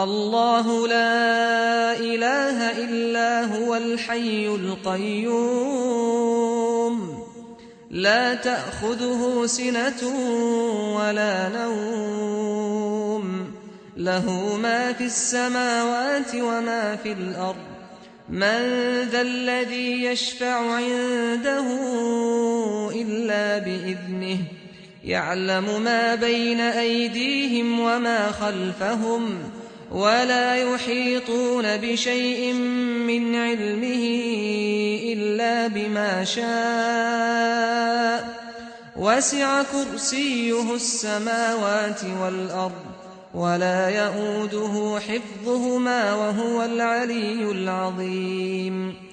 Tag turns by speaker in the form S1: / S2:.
S1: الله لا إله إلا هو الحي القيوم لا تأخذه سنة ولا نوم له ما في السماوات وما في الأرض من ذا الذي يشفع عنده إلا بإذنه يعلم ما بين أيديهم وما خلفهم ولا يحيطون بشيء من علمه إلا بما شاء وسع كرسيه السماوات والأرض ولا يئوده حفظهما وهو العلي العظيم